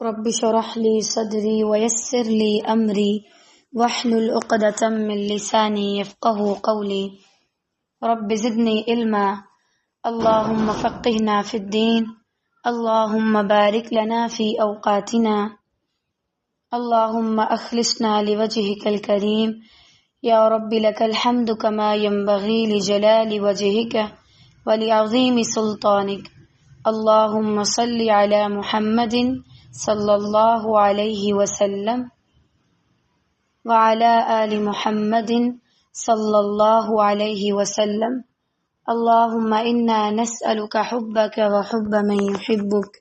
رب اشرح لي صدري ويسر لي أمري واحلل عقدة من لساني يفقهوا قولي رب زدني علما اللهم فقهنا في الدين اللهم بارك لنا في أوقاتنا اللهم أخلصنا لوجهك الكريم يا رب لك الحمد كما ينبغي لجلال وجهك ولعظيم سلطانك اللهم صل على محمد صلی اللہ علیہ وسلم وعلى آل محمد صلی اللہ علیہ وسلم اللہم انا نسألک حبک وحب من يحبک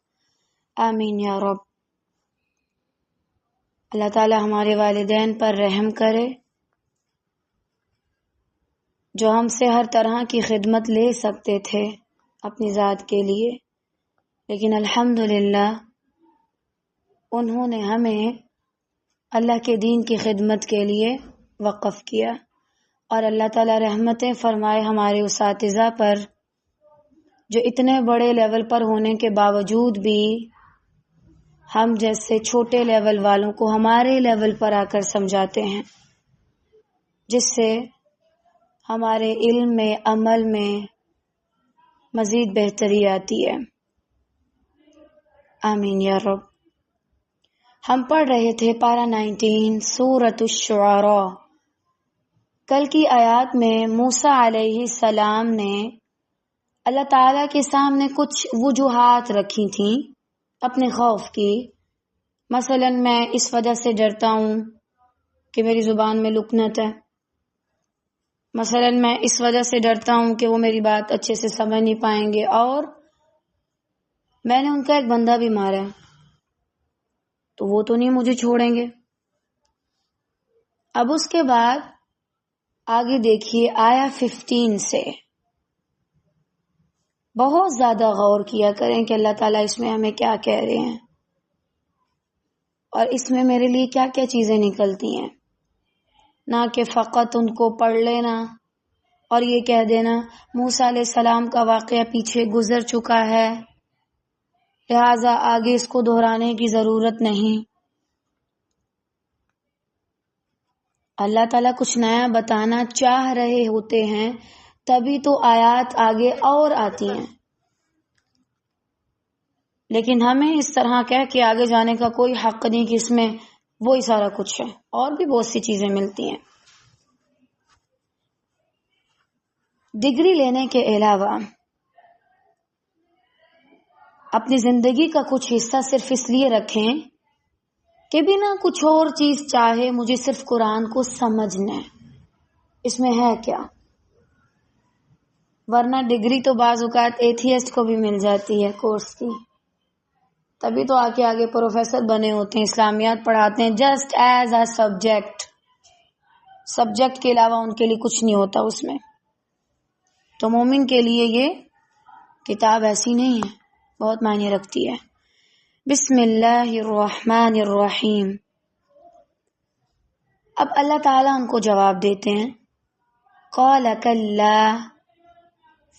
آمین یا رب۔ اللہ تعالی ہمارے والدین پر رحم کرے جو ہم سے ہر طرح کی خدمت لے سکتے تھے اپنی ذات کے لیے، لیکن الحمدللہ انہوں نے ہمیں اللہ کے دین کی خدمت کے لیے وقف کیا، اور اللہ تعالی رحمتیں فرمائے ہمارے اساتذہ پر جو اتنے بڑے لیول پر ہونے کے باوجود بھی ہم جیسے چھوٹے لیول والوں کو ہمارے لیول پر آ کر سمجھاتے ہیں، جس سے ہمارے علم میں عمل میں مزید بہتری آتی ہے۔ آمین یا رب۔ ہم پڑھ رہے تھے پارہ 19 سورۃ الشعراء۔ کل کی آیات میں موسیٰ علیہ السلام نے اللہ تعالیٰ کے سامنے کچھ وجوہات رکھی تھیں اپنے خوف کی، مثلا میں اس وجہ سے ڈرتا ہوں کہ میری زبان میں لکنت ہے، مثلا میں اس وجہ سے ڈرتا ہوں کہ وہ میری بات اچھے سے سمجھ نہیں پائیں گے، اور میں نے ان کا ایک بندہ بھی مارا ہے تو وہ تو نہیں مجھے چھوڑیں گے۔ اب اس کے بعد آگے دیکھیے آیا 15 سے بہت زیادہ غور کیا کریں کہ اللہ تعالیٰ اس میں ہمیں کیا کہہ رہے ہیں اور اس میں میرے لیے کیا کیا چیزیں نکلتی ہیں، نہ کہ فقط ان کو پڑھ لینا اور یہ کہہ دینا موسیٰ علیہ السلام کا واقعہ پیچھے گزر چکا ہے لہٰذا آگے اس کو دہرانے کی ضرورت نہیں۔ اللہ تعالیٰ کچھ نیا بتانا چاہ رہے ہوتے ہیں تبھی تو آیات آگے اور آتی ہیں، لیکن ہمیں اس طرح کہہ کے آگے جانے کا کوئی حق نہیں کہ اس میں وہی سارا کچھ ہے، اور بھی بہت سی چیزیں ملتی ہیں۔ ڈگری لینے کے علاوہ اپنی زندگی کا کچھ حصہ صرف اس لیے رکھیں کہ بنا کچھ اور چیز چاہے مجھے صرف قرآن کو سمجھنا ہے، اس میں ہے کیا؟ ورنہ ڈگری تو بعض اوقات ایتھیسٹ کو بھی مل جاتی ہے کورس کی، تبھی تو آگے پروفیسر بنے ہوتے ہیں، اسلامیات پڑھاتے ہیں جسٹ ایز اے سبجیکٹ کے علاوہ ان کے لیے کچھ نہیں ہوتا اس میں۔ تو مومن کے لیے یہ کتاب ایسی نہیں ہے، بہت معنی رکھتی ہے۔ بسم اللہ الرحمن الرحیم۔ اب اللہ تعالیٰ ان کو جواب دیتے ہیں، قال کلا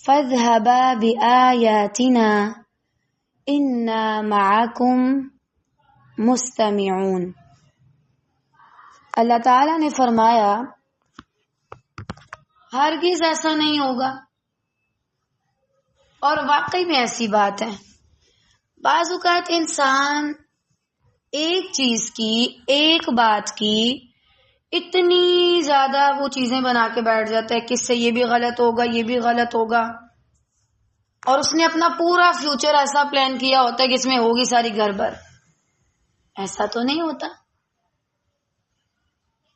فاذهبا بآیاتنا انا معکم مستمعون۔ اللہ تعالیٰ نے فرمایا ہرگز ایسا نہیں ہوگا، اور واقعی میں ایسی بات ہے۔ بعض اوقات انسان ایک چیز کی، ایک بات کی اتنی زیادہ وہ چیزیں بنا کے بیٹھ جاتا ہے کہ اس سے یہ بھی غلط ہوگا، یہ بھی غلط ہوگا، اور اس نے اپنا پورا فیوچر ایسا پلان کیا ہوتا ہے کہ اس میں ہوگی ساری گڑبڑ۔ ایسا تو نہیں ہوتا۔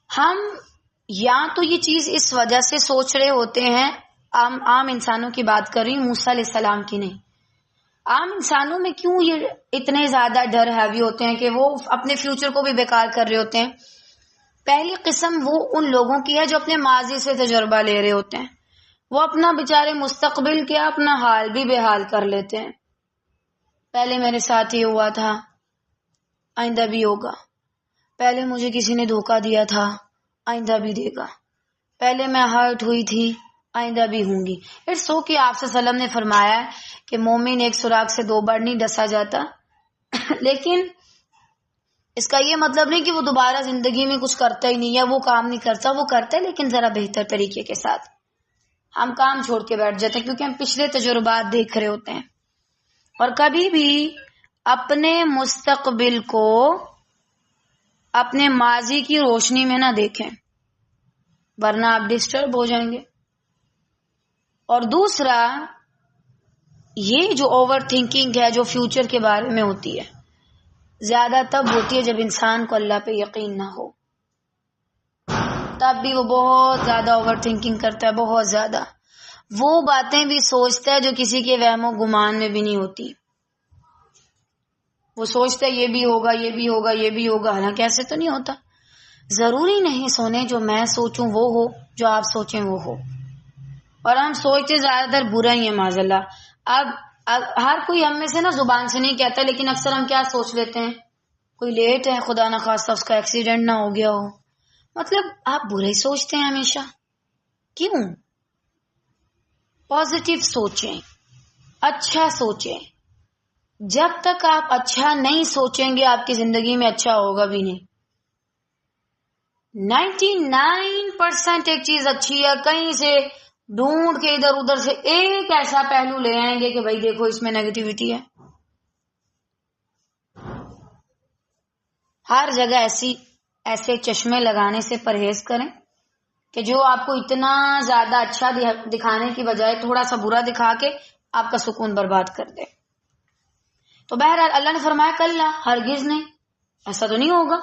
ہم یا تو یہ چیز اس وجہ سے سوچ رہے ہوتے ہیں، عام انسانوں کی بات کر رہی ہوں، موسیٰ علیہ السلام کی نہیں۔ عام انسانوں میں کیوں یہ اتنے زیادہ ڈر ہیوی ہوتے ہیں کہ وہ اپنے فیوچر کو بھی بیکار کر رہے ہوتے ہیں؟ پہلی قسم وہ ان لوگوں کی ہے جو اپنے ماضی سے تجربہ لے رہے ہوتے ہیں، وہ اپنا بیچارے مستقبل کیا اپنا حال بھی بے حال کر لیتے ہیں۔ پہلے میرے ساتھ یہ ہوا تھا، آئندہ بھی ہوگا، پہلے مجھے کسی نے دھوکہ دیا تھا، آئندہ بھی دے گا، پہلے میں ہرٹ ہوئی تھی، آئندہ بھی ہوں گی۔ اٹس اوکے، آپ صلی اللہ علیہ وسلم نے فرمایا ہے کہ مومن ایک سوراخ سے 2 بار نہیں ڈسا جاتا، لیکن اس کا یہ مطلب نہیں کہ وہ دوبارہ زندگی میں کچھ کرتا ہی نہیں، یا وہ کام نہیں کرتا، وہ کرتا ہے لیکن ذرا بہتر طریقے کے ساتھ۔ ہم کام چھوڑ کے بیٹھ جاتے ہیں کیونکہ ہم پچھلے تجربات دیکھ رہے ہوتے ہیں۔ اور کبھی بھی اپنے مستقبل کو اپنے ماضی کی روشنی میں نہ دیکھیں، ورنہ آپ ڈسٹرب ہو جائیں گے۔ اور دوسرا، یہ جو اوور تھنکنگ ہے جو فیوچر کے بارے میں ہوتی ہے، زیادہ تب ہوتی ہے جب انسان کو اللہ پہ یقین نہ ہو، تب بھی وہ بہت زیادہ اوور تھنکنگ کرتا ہے، بہت زیادہ۔ وہ باتیں بھی سوچتا ہے جو کسی کے وہم و گمان میں بھی نہیں ہوتی۔ وہ سوچتا ہے یہ بھی ہوگا، یہ بھی ہوگا، یہ بھی ہوگا، حالانکہ ایسے تو نہیں ہوتا۔ ضروری نہیں سونے جو میں سوچوں وہ ہو، جو آپ سوچیں وہ ہو۔ اور ہم سوچتے زیادہ تر برا ہی ہے معاذ اللہ۔ اب ہر کوئی ہم میں سے نا زبان سے نہیں کہتا، لیکن اکثر ہم کیا سوچ لیتے ہیں، کوئی لیٹ ہے، خدا نہ خواستہ اس کا ایکسیڈنٹ نہ ہو گیا ہو۔ مطلب آپ برا ہی سوچتے ہیں ہمیشہ، کیوں؟ پازیٹیو سوچیں، اچھا سوچیں۔ جب تک آپ اچھا نہیں سوچیں گے آپ کی زندگی میں اچھا ہوگا بھی نہیں۔ 99% ایک چیز اچھی ہے، کہیں سے ڈھونڈ کے ادھر ادھر سے ایک ایسا پہلو لے آئیں گے کہ بھائی دیکھو اس میں نیگیٹیوٹی ہے۔ ہر جگہ ایسے چشمے لگانے سے پرہیز کریں کہ جو آپ کو اتنا زیادہ اچھا دکھانے کی بجائے تھوڑا سا برا دکھا کے آپ کا سکون برباد کر دے۔ تو بہرحال اللہ نے فرمایا کلا، ہرگز نہیں، ایسا تو نہیں ہوگا،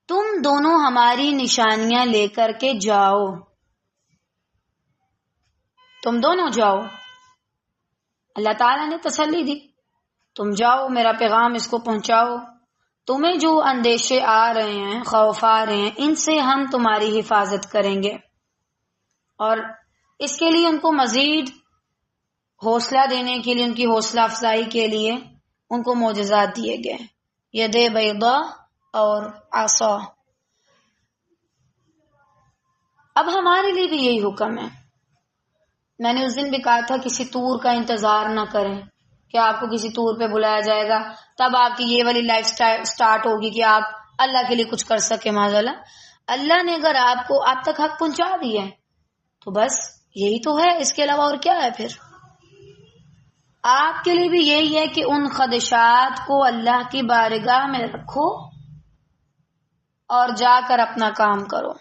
تم دونوں ہماری نشانیاں لے کر کے جاؤ، تم دونوں جاؤ۔ اللہ تعالیٰ نے تسلی دی، تم جاؤ، میرا پیغام اس کو پہنچاؤ، تمہیں جو اندیشے آ رہے ہیں، خوف آ رہے ہیں، ان سے ہم تمہاری حفاظت کریں گے۔ اور اس کے لیے ان کو مزید حوصلہ دینے کے لیے، ان کی حوصلہ افزائی کے لیے ان کو معجزات دیے گئے، ید بیضا اور عصا۔ اب ہمارے لیے بھی یہی حکم ہے۔ میں نے اس دن بھی کہا تھا کسی طور کا انتظار نہ کریں کہ آپ کو کسی طور پہ بلایا جائے گا تب آپ کی یہ والی لائف سٹارٹ ہوگی کہ آپ اللہ کے لیے کچھ کر سکے۔ معاذ اللہ نے اگر آپ کو آپ تک حق پہنچا دیا ہے تو بس یہی تو ہے، اس کے علاوہ اور کیا ہے؟ پھر آپ کے لیے بھی یہی ہے کہ ان خدشات کو اللہ کی بارگاہ میں رکھو اور جا کر اپنا کام کرو،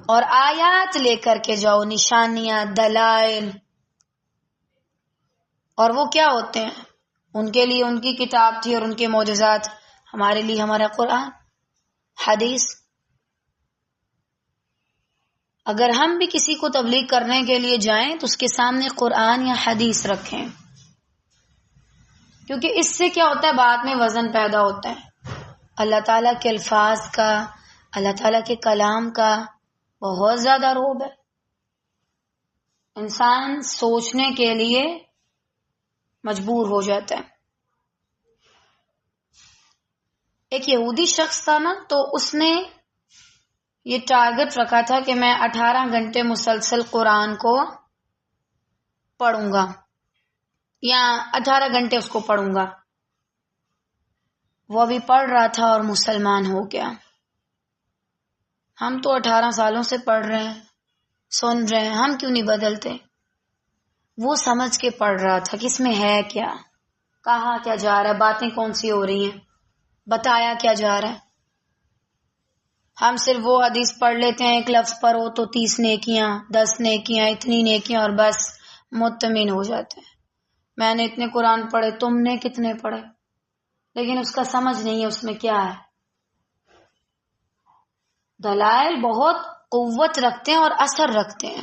اور آیات لے کر کے جاؤ، نشانیاں، دلائل۔ اور وہ کیا ہوتے ہیں؟ ان کے لیے ان کی کتاب تھی اور ان کے معجزات، ہمارے لیے ہمارا قرآن، حدیث۔ اگر ہم بھی کسی کو تبلیغ کرنے کے لیے جائیں تو اس کے سامنے قرآن یا حدیث رکھیں، کیونکہ اس سے کیا ہوتا ہے، بعد میں وزن پیدا ہوتا ہے۔ اللہ تعالیٰ کے الفاظ کا، اللہ تعالیٰ کے کلام کا بہت زیادہ روب ہے۔ انسان سوچنے کے لیے مجبور ہو جاتا ہے۔ ایک یہودی شخص تھا نا، تو اس نے یہ ٹارگٹ رکھا تھا کہ میں 18 گھنٹے مسلسل قرآن کو پڑھوں گا، یا 18 گھنٹے اس کو پڑھوں گا۔ وہ ابھی پڑھ رہا تھا اور مسلمان ہو گیا۔ ہم تو 18 سالوں سے پڑھ رہے ہیں، سن رہے ہیں، ہم کیوں نہیں بدلتے؟ وہ سمجھ کے پڑھ رہا تھا کہ اس میں ہے کیا، کہاں کیا جا رہا ہے، باتیں کون سی ہو رہی ہیں، بتایا کیا جا رہا ہے۔ ہم صرف وہ حدیث پڑھ لیتے ہیں، ایک لفظ پڑھو تو 30 نیکیاں، 10 نیکیاں، اتنی نیکیاں، اور بس مطمئن ہو جاتے ہیں۔ میں نے اتنے قرآن پڑھے، تم نے کتنے پڑھے؟ لیکن اس کا سمجھ نہیں ہے اس میں کیا ہے۔ دلائل بہت قوت رکھتے ہیں اور اثر رکھتے ہیں،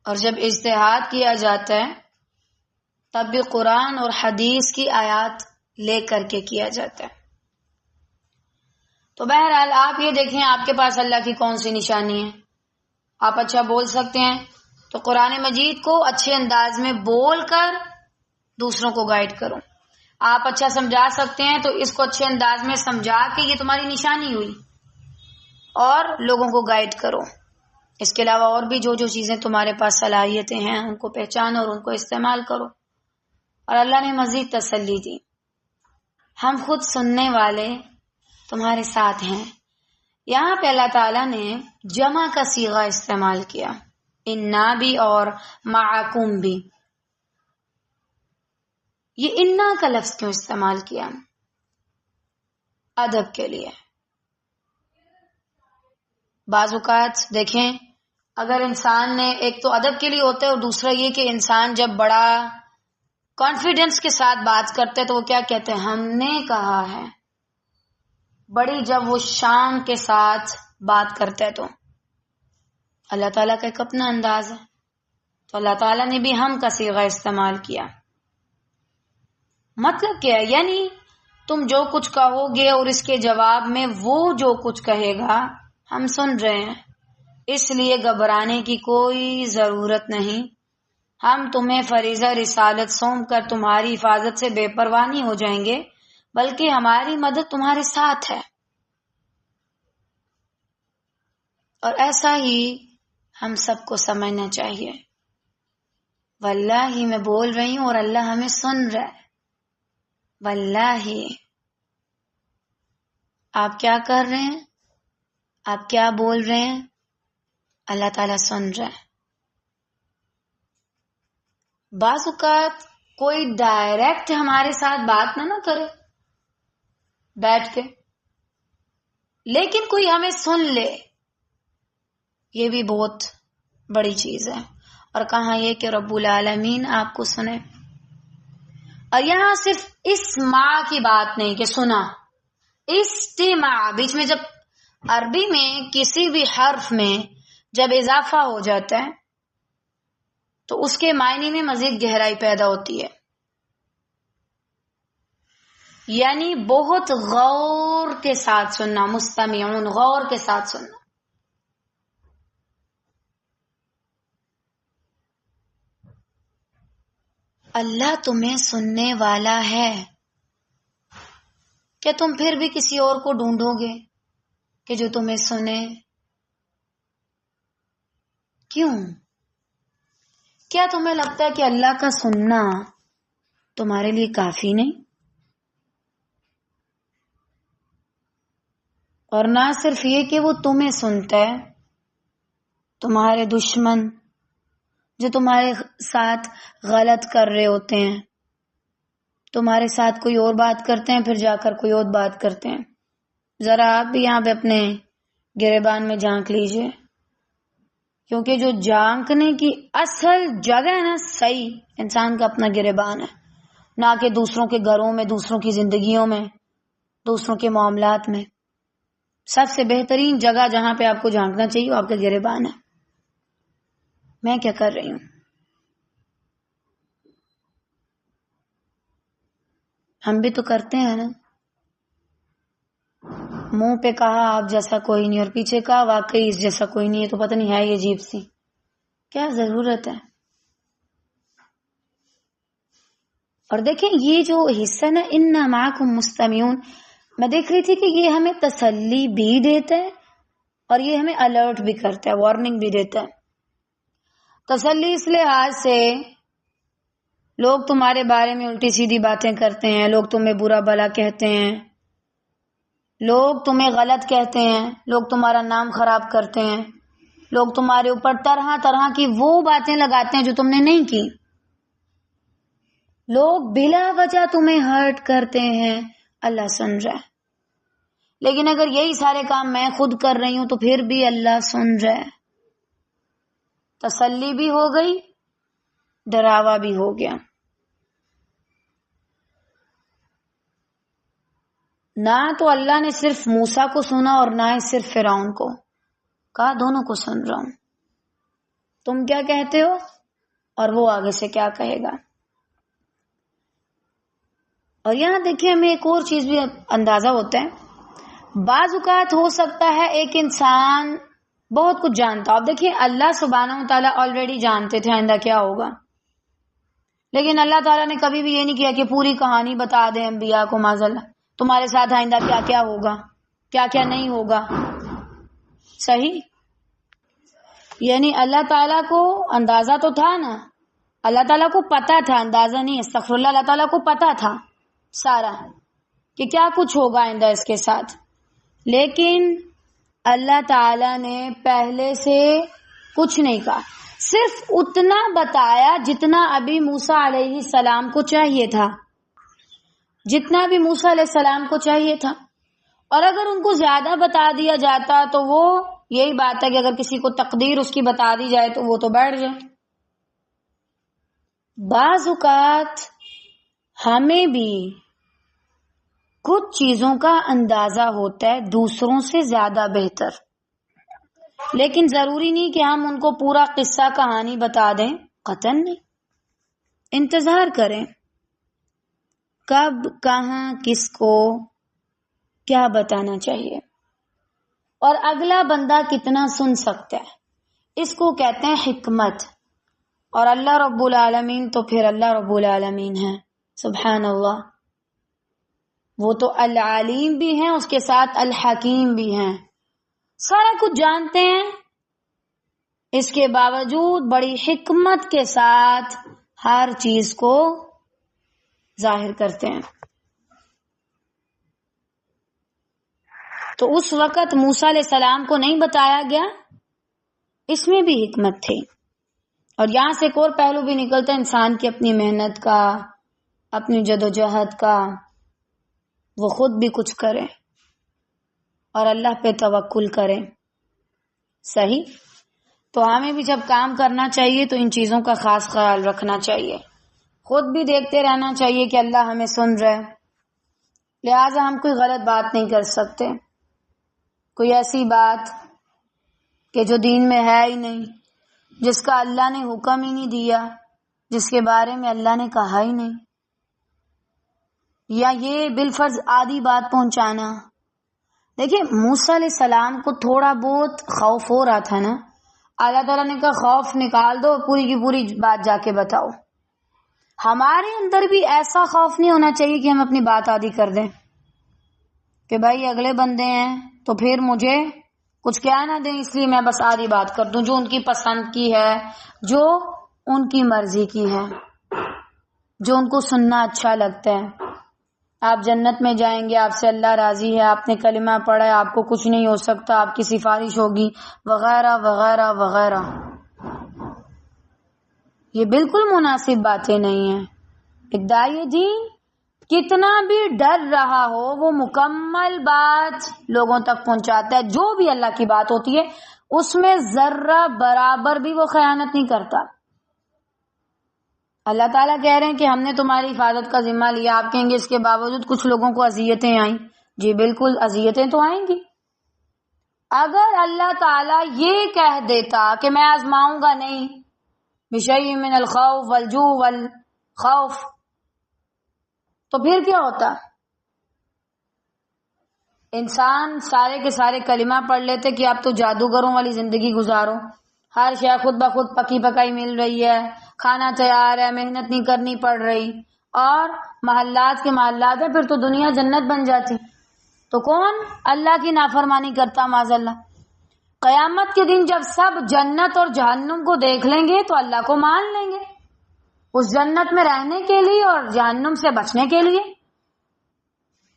اور جب اجتہاد کیا جاتا ہے تب بھی قرآن اور حدیث کی آیات لے کر کے کیا جاتا ہے۔ تو بہرحال آپ یہ دیکھیں آپ کے پاس اللہ کی کون سی نشانی ہے۔ آپ اچھا بول سکتے ہیں تو قرآن مجید کو اچھے انداز میں بول کر دوسروں کو گائیڈ کرو۔ آپ اچھا سمجھا سکتے ہیں تو اس کو اچھے انداز میں سمجھا کے یہ تمہاری نشانی ہوئی، اور لوگوں کو گائیڈ کرو۔ اس کے علاوہ اور بھی جو چیزیں تمہارے پاس صلاحیتیں ہیں ان کو پہچانو اور ان کو استعمال کرو۔ اور اللہ نے مزید تسلی دی، ہم خود سننے والے تمہارے ساتھ ہیں. یہاں پہ اللہ تعالیٰ نے جمع کا صیغہ استعمال کیا، انا بھی اور معکم بھی. یہ انا کا لفظ کیوں استعمال کیا؟ ادب کے لیے. بعض اوقات دیکھیں، اگر انسان نے ایک تو ادب کے لیے ہوتا ہے اور دوسرا یہ کہ انسان جب بڑا کانفیڈنس کے ساتھ بات کرتے ہیں تو وہ کیا کہتے ہیں؟ ہم نے کہا ہے. بڑی جب وہ شان کے ساتھ بات کرتے ہیں تو اللہ تعالیٰ کا ایک اپنا انداز ہے، تو اللہ تعالیٰ نے بھی ہم کا صیغہ استعمال کیا. مطلب کیا ہے؟ یعنی تم جو کچھ کہو گے اور اس کے جواب میں وہ جو کچھ کہے گا ہم سن رہے ہیں، اس لیے گھبرانے کی کوئی ضرورت نہیں. ہم تمہیں فریضہ رسالت سونپ کر تمہاری حفاظت سے بے پرواہ نہیں ہو جائیں گے، بلکہ ہماری مدد تمہارے ساتھ ہے. اور ایسا ہی ہم سب کو سمجھنا چاہیے. واللہ میں بول رہی ہوں اور اللہ ہمیں سن رہا ہے. واللہ آپ کیا کر رہے ہیں، آپ کیا بول رہے ہیں، اللہ تعالیٰ سن رہا ہے. بعض اوقات کوئی ڈائریکٹ ہمارے ساتھ بات نہ کرے بیٹھ کے، لیکن کوئی ہمیں سن لے، یہ بھی بہت بڑی چیز ہے. اور کہاں یہ کہ رب العالمین آپ کو سنے. اور یہاں صرف اسماع کی بات نہیں کہ سنا، استماع. بیچ میں جب عربی میں کسی بھی حرف میں جب اضافہ ہو جاتا ہے تو اس کے معنی میں مزید گہرائی پیدا ہوتی ہے. یعنی بہت غور کے ساتھ سننا، مستمعون، غور کے ساتھ سننا. اللہ تمہیں سننے والا ہے. کیا تم پھر بھی کسی اور کو ڈھونڈو گے کہ جو تمہیں سنے؟ کیوں؟ کیا تمہیں لگتا ہے کہ اللہ کا سننا تمہارے لیے کافی نہیں؟ اور نہ صرف یہ کہ وہ تمہیں سنتا ہے، تمہارے دشمن جو تمہارے ساتھ غلط کر رہے ہوتے ہیں، تمہارے ساتھ کوئی اور بات کرتے ہیں، پھر جا کر کوئی اور بات کرتے ہیں. ذرا آپ بھی یہاں پہ اپنے گریبان میں جھانک لیجئے، کیونکہ جو جھانکنے کی اصل جگہ ہے نا، صحیح انسان کا اپنا گریبان ہے، نہ کہ دوسروں کے گھروں میں، دوسروں کی زندگیوں میں، دوسروں کے معاملات میں. سب سے بہترین جگہ جہاں پہ آپ کو جھانکنا چاہیے وہ آپ کا گریبان ہے. میں کیا کر رہی ہوں؟ ہم بھی تو کرتے ہیں نا. منہ پہ کہا آپ جیسا کوئی نہیں، اور پیچھے کہا واقعی اس جیسا کوئی نہیں ہے، تو پتہ نہیں ہے یہ عجیب سی، کیا ضرورت ہے؟ اور دیکھیں یہ جو حصہ نا انا معکم مستمعون، میں دیکھ رہی تھی کہ یہ ہمیں تسلی بھی دیتا ہے اور یہ ہمیں الرٹ بھی کرتا ہے، وارننگ بھی دیتا ہے. تسلی اس لحاظ سے لوگ تمہارے بارے میں الٹی سیدھی باتیں کرتے ہیں، لوگ تمہیں برا بھلا کہتے ہیں، لوگ تمہیں غلط کہتے ہیں، لوگ تمہارا نام خراب کرتے ہیں، لوگ تمہارے اوپر طرح طرح کی وہ باتیں لگاتے ہیں جو تم نے نہیں کی، لوگ بلا وجہ تمہیں ہرٹ کرتے ہیں. اللہ سن رہا ہے. لیکن اگر یہی سارے کام میں خود کر رہی ہوں تو پھر بھی اللہ سن رہا ہے. تسلی بھی ہو گئی، ڈراوا بھی ہو گیا. نہ تو اللہ نے صرف موسیٰ کو سنا اور نہ ہی صرف فرعون کو، کہا دونوں کو سن رہا ہوں، تم کیا کہتے ہو اور وہ آگے سے کیا کہے گا. اور یہاں دیکھیں ہمیں ایک اور چیز بھی اندازہ ہوتا ہے. بعض اوقات ہو سکتا ہے ایک انسان بہت کچھ جانتا ہو. اب دیکھیں اللہ سبحانہ و تعالیٰ آلریڈی جانتے تھے آئندہ کیا ہوگا، لیکن اللہ تعالیٰ نے کبھی بھی یہ نہیں کیا کہ پوری کہانی بتا دیں انبیاء کو، معاذ اللہ تمہارے ساتھ آئندہ کیا کیا ہوگا، کیا کیا نہیں ہوگا. صحیح؟ یعنی اللہ تعالیٰ کو اندازہ تو تھا نا، اللہ تعالیٰ کو پتا تھا، اندازہ نہیں، استغفر اللہ، اللہ تعالیٰ کو پتا تھا سارا. کہ کیا کچھ ہوگا آئندہ اس کے ساتھ، لیکن اللہ تعالی نے پہلے سے کچھ نہیں کہا، صرف اتنا بتایا جتنا ابھی موسیٰ علیہ السلام کو چاہیے تھا، جتنا بھی موسیٰ علیہ السلام کو چاہیے تھا. اور اگر ان کو زیادہ بتا دیا جاتا تو وہ یہی بات ہے کہ اگر کسی کو تقدیر اس کی بتا دی جائے تو وہ تو بیٹھ جائے. بعض اوقات ہمیں بھی کچھ چیزوں کا اندازہ ہوتا ہے دوسروں سے زیادہ بہتر، لیکن ضروری نہیں کہ ہم ان کو پورا قصہ کہانی بتا دیں، قطعاً نہیں. انتظار کریں کب کہاں کس کو کیا بتانا چاہیے اور اگلا بندہ کتنا سن سکتا ہے، اس کو کہتے ہیں حکمت. اور اللہ رب العالمین تو پھر اللہ رب العالمین ہے، سبحان اللہ. وہ تو العلیم بھی ہیں، اس کے ساتھ الحکیم بھی ہیں، سارا کچھ جانتے ہیں، اس کے باوجود بڑی حکمت کے ساتھ ہر چیز کو ظاہر کرتے ہیں. تو اس وقت موسیٰ علیہ السلام کو نہیں بتایا گیا، اس میں بھی حکمت تھی. اور یہاں سے ایک اور پہلو بھی نکلتا ہے انسان کی اپنی محنت کا، اپنی جدوجہد کا، وہ خود بھی کچھ کرے اور اللہ پہ توکل کرے. صحیح. تو ہمیں بھی جب کام کرنا چاہیے تو ان چیزوں کا خاص خیال رکھنا چاہیے، خود بھی دیکھتے رہنا چاہیے کہ اللہ ہمیں سن رہا ہے، لہٰذا ہم کوئی غلط بات نہیں کر سکتے، کوئی ایسی بات کہ جو دین میں ہے ہی نہیں، جس کا اللہ نے حکم ہی نہیں دیا، جس کے بارے میں اللہ نے کہا ہی نہیں، یا یہ بالفرض آدھی بات پہنچانا. دیکھیں موسیٰ علیہ السلام کو تھوڑا بہت خوف ہو رہا تھا نا، اللہ تعالیٰ نے کہا خوف نکال دو، پوری کی پوری بات جا کے بتاؤ. ہمارے اندر بھی ایسا خوف نہیں ہونا چاہیے کہ ہم اپنی بات آدھی کر دیں کہ بھائی اگلے بندے ہیں تو پھر مجھے کچھ کہہ نہ دیں، اس لیے میں بس آدھی بات کر دوں جو ان کی پسند کی ہے، جو ان کی مرضی کی ہے، جو ان کو سننا اچھا لگتا ہے. آپ جنت میں جائیں گے، آپ سے اللہ راضی ہے، آپ نے کلمہ پڑھا ہے، آپ کو کچھ نہیں ہو سکتا، آپ کی سفارش ہوگی، وغیرہ وغیرہ وغیرہ. یہ بالکل مناسب باتیں نہیں ہیں. ایک داعی دین کتنا بھی ڈر رہا ہو وہ مکمل بات لوگوں تک پہنچاتا ہے. جو بھی اللہ کی بات ہوتی ہے اس میں ذرہ برابر بھی وہ خیانت نہیں کرتا. اللہ تعالیٰ کہہ رہے ہیں کہ ہم نے تمہاری حفاظت کا ذمہ لیا، آپ کہیں گے اس کے باوجود کچھ لوگوں کو اذیتیں آئیں. جی بالکل اذیتیں تو آئیں گی. اگر اللہ تعالیٰ یہ کہہ دیتا کہ میں آزماؤں گا نہیں، بشیء من الخوف والجوع والخوف، تو پھر کیا ہوتا؟ انسان سارے کے سارے کلمہ پڑھ لیتے کہ آپ تو جادوگروں والی زندگی گزارو، ہر شے خود بخود پکی پکائی مل رہی ہے، کھانا تیار ہے، محنت نہیں کرنی پڑ رہی، اور محلات کے محلات ہے، پھر تو دنیا جنت بن جاتی. تو کون اللہ کی نافرمانی کرتا معاذ اللہ؟ قیامت کے دن جب سب جنت اور جہنم کو دیکھ لیں گے تو اللہ کو مان لیں گے، اس جنت میں رہنے کے لیے اور جہنم سے بچنے کے لیے.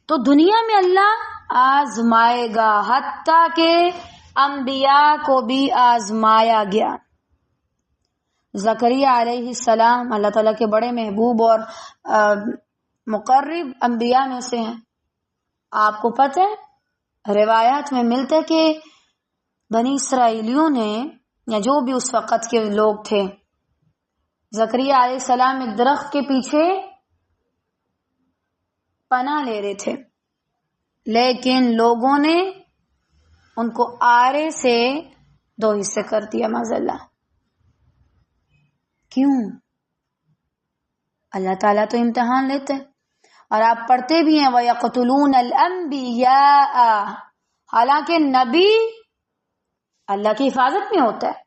تو دنیا میں اللہ آزمائے گا، حتیٰ کہ انبیاء کو بھی آزمایا گیا. زکریا علیہ السلام اللہ تعالیٰ کے بڑے محبوب اور مقرب انبیاء میں سے ہیں. آپ کو پتہ ہے روایات میں ملتا ہے کہ بنی اسرائیلیوں نے یا جو بھی اس وقت کے لوگ تھے، زکریا علیہ السلام ایک درخت کے پیچھے پناہ لے رہے تھے، لیکن لوگوں نے ان کو آرے سے 2 حصے کر دیا معاذ اللہ. کیوں؟ اللہ تعالیٰ تو امتحان لیتے ہیں. اور آپ پڑھتے بھی ہیں وَيَقْتُلُونَ الْأَنْبِيَاءَ، حالانکہ نبی اللہ کی حفاظت میں ہوتا ہے،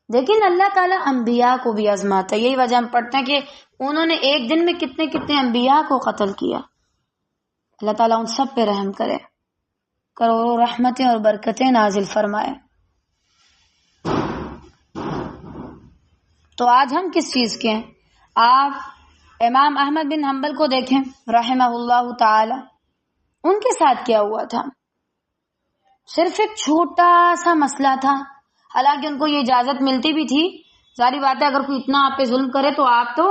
لیکن اللہ تعالیٰ انبیاء کو بھی آزماتا ہے. یہی وجہ ہم پڑھتے ہیں کہ انہوں نے ایک دن میں کتنے کتنے انبیاء کو قتل کیا. اللہ تعالیٰ ان سب پہ رحم کرے، کروڑوں رحمتیں اور برکتیں نازل فرمائے. تو آج ہم کس چیز کے ہیں؟ آپ امام احمد بن حنبل کو دیکھیں رحمہ اللہ تعالی، ان کے ساتھ کیا ہوا تھا؟ صرف ایک چھوٹا سا مسئلہ تھا، حالانکہ ان کو یہ اجازت ملتی بھی تھی. ظاہری بات ہے اگر کوئی اتنا آپ پہ ظلم کرے تو آپ تو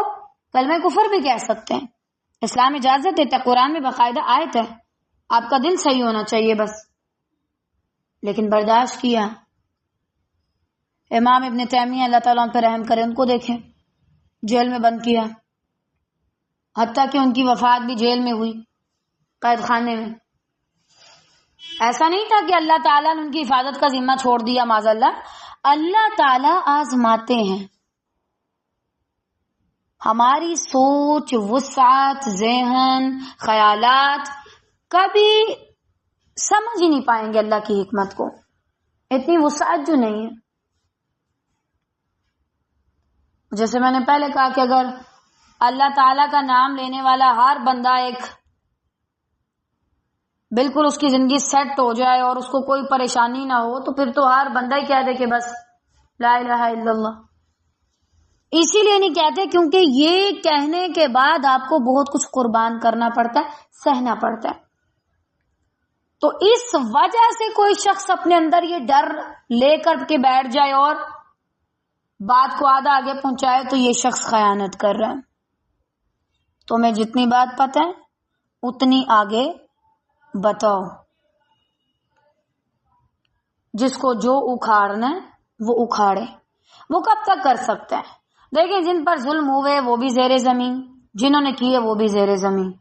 کلمہ کفر بھی کہہ سکتے ہیں. اسلام اجازت دیتا ہے، قرآن میں باقاعدہ آیت ہے، آپ کا دل صحیح ہونا چاہیے بس. لیکن برداشت کیا. امام ابن تیمیہ اللہ تعالیٰ ان پہ رحم کرے، ان کو دیکھیں جیل میں بند کیا، حتیٰ کہ ان کی وفات بھی جیل میں ہوئی، قید خانے میں. ایسا نہیں تھا کہ اللہ تعالیٰ نے ان کی حفاظت کا ذمہ چھوڑ دیا، معاذ اللہ. اللہ تعالیٰ آزماتے ہیں ہماری سوچ، وسعت، ذہن، خیالات کبھی سمجھ ہی نہیں پائیں گے اللہ کی حکمت کو، اتنی وسعت جو نہیں ہے. جیسے میں نے پہلے کہا کہ اگر اللہ تعالیٰ کا نام لینے والا ہر بندہ ایک بالکل اس کی زندگی سیٹ ہو جائے اور اس کو کوئی پریشانی نہ ہو، تو پھر تو ہر بندہ ہی کہہ دے کہ بس لا الہ الا اللہ. اسی لیے نہیں کہتے کیونکہ یہ کہنے کے بعد آپ کو بہت کچھ قربان کرنا پڑتا ہے، سہنا پڑتا ہے. تو اس وجہ سے کوئی شخص اپنے اندر یہ ڈر لے کر کے بیٹھ جائے اور بات کو آدھا آگے پہنچائے تو یہ شخص خیانت کر رہا ہے. تمہیں جتنی بات پتہ ہے اتنی آگے بتاؤ. جس کو جو اکھاڑنا ہے وہ اکھاڑے. وہ کب تک کر سکتا ہے؟ دیکھیں جن پر ظلم ہوئے وہ بھی زیر زمین، جنہوں نے کیے وہ بھی زیر زمین.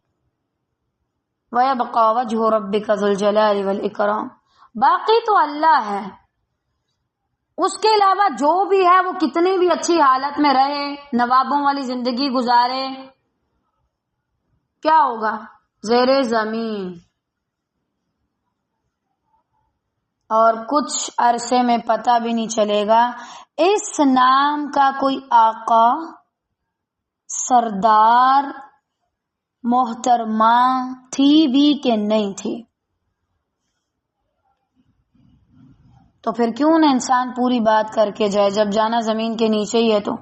وَيَبْقَى وَجْهُ رَبِّكَ ذُو الْجَلَالِ وَالْإِكْرَامِ. باقی تو اللہ ہے، اس کے علاوہ جو بھی ہے وہ کتنی بھی اچھی حالت میں رہے، نوابوں والی زندگی گزارے، کیا ہوگا؟ زیر زمین. اور کچھ عرصے میں پتہ بھی نہیں چلے گا اس نام کا کوئی آقا، سردار، محترمہ تھی بھی کہ نہیں تھی. تو پھر کیوں نہ انسان پوری بات کر کے جائے جب جانا زمین کے نیچے ہی ہے. تو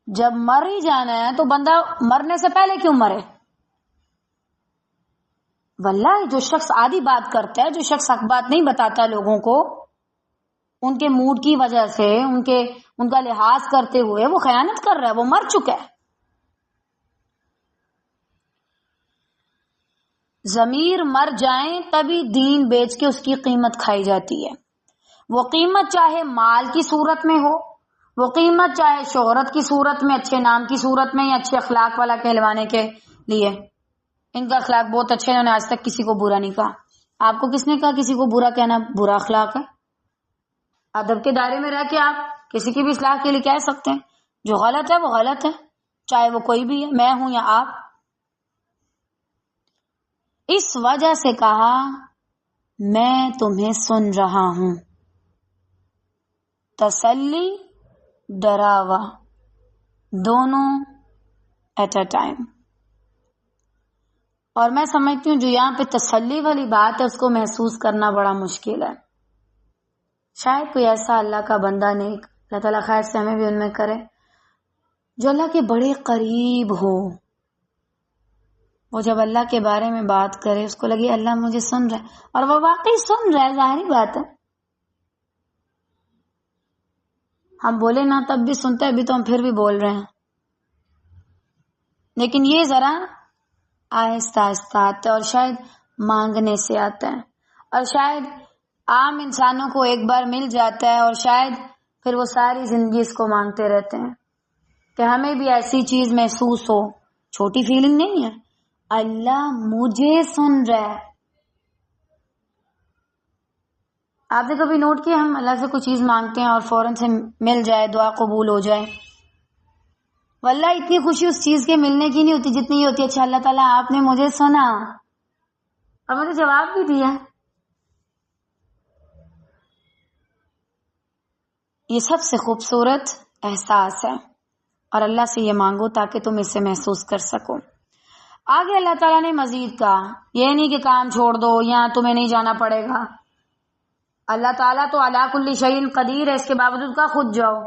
جب مر ہی جانا ہے تو بندہ مرنے سے پہلے کیوں مرے؟ واللہ جو شخص آدھی بات کرتا ہے، جو شخص حق بات نہیں بتاتا لوگوں کو ان کے موڈ کی وجہ سے، ان کا لحاظ کرتے ہوئے، وہ خیانت کر رہا ہے، وہ مر چکا ہے. ضمیر مر جائیں تبھی دین بیچ کے اس کی قیمت کھائی جاتی ہے. وہ قیمت چاہے مال کی صورت میں ہو، وہ قیمت چاہے شہرت کی صورت میں، اچھے نام کی صورت میں، یا اچھے اخلاق والا کہلوانے کے لیے. ان کا اخلاق بہت اچھے، انہوں نے آج تک کسی کو برا نہیں کہا. آپ کو کس نے کہا کسی کو برا کہنا برا اخلاق ہے؟ ادب کے دائرے میں رہ کے آپ کسی کی بھی اصلاح کے لیے کہہ سکتے ہیں. جو غلط ہے وہ غلط ہے، چاہے وہ کوئی بھی ہے، میں ہوں یا آپ. اس وجہ سے کہا میں تمہیں سن رہا ہوں. تسلی، ڈراوا، دونوں ایٹ اے ٹائم. اور میں سمجھتی ہوں جو یہاں پہ تسلی والی بات ہے اس کو محسوس کرنا بڑا مشکل ہے. شاید کوئی ایسا اللہ کا بندہ نیک، اللہ تعالیٰ خیر سے ہمیں بھی ان میں کرے، جو اللہ کے بڑے قریب ہو. وہ جب اللہ کے بارے میں بات کرے اس کو لگے اللہ مجھے سن رہا ہے، اور وہ واقعی سن رہا ہے. ظاہری بات ہے ہم بولے نہ تب بھی سنتے، ابھی تو ہم پھر بھی بول رہے ہیں. لیکن یہ ذرا آہستہ آہستہ آتا ہے، اور شاید مانگنے سے آتا ہے، اور شاید عام انسانوں کو ایک بار مل جاتا ہے، اور شاید پھر وہ ساری زندگی اس کو مانگتے رہتے ہیں کہ ہمیں بھی ایسی چیز محسوس ہو. چھوٹی فیلنگ نہیں ہے، اللہ مجھے سن رہا ہے. آپ نے کبھی نوٹ کیا ہم اللہ سے کوئی چیز مانگتے ہیں اور فوراً سے مل جائے، دعا قبول ہو جائے، واللہ اتنی خوشی اس چیز کے ملنے کی نہیں ہوتی جتنی یہ ہوتی ہے اچھا اللہ تعالیٰ آپ نے مجھے سنا اور مجھے جواب بھی دیا. یہ سب سے خوبصورت احساس ہے، اور اللہ سے یہ مانگو تاکہ تم اسے محسوس کر سکو. آگے اللہ تعالیٰ نے مزید کہا، یہ نہیں کہ کام چھوڑ دو یا تمہیں نہیں جانا پڑے گا. اللہ تعالیٰ تو علی کل شیء قدیر ہے، اس کے باوجود کا خود جاؤ.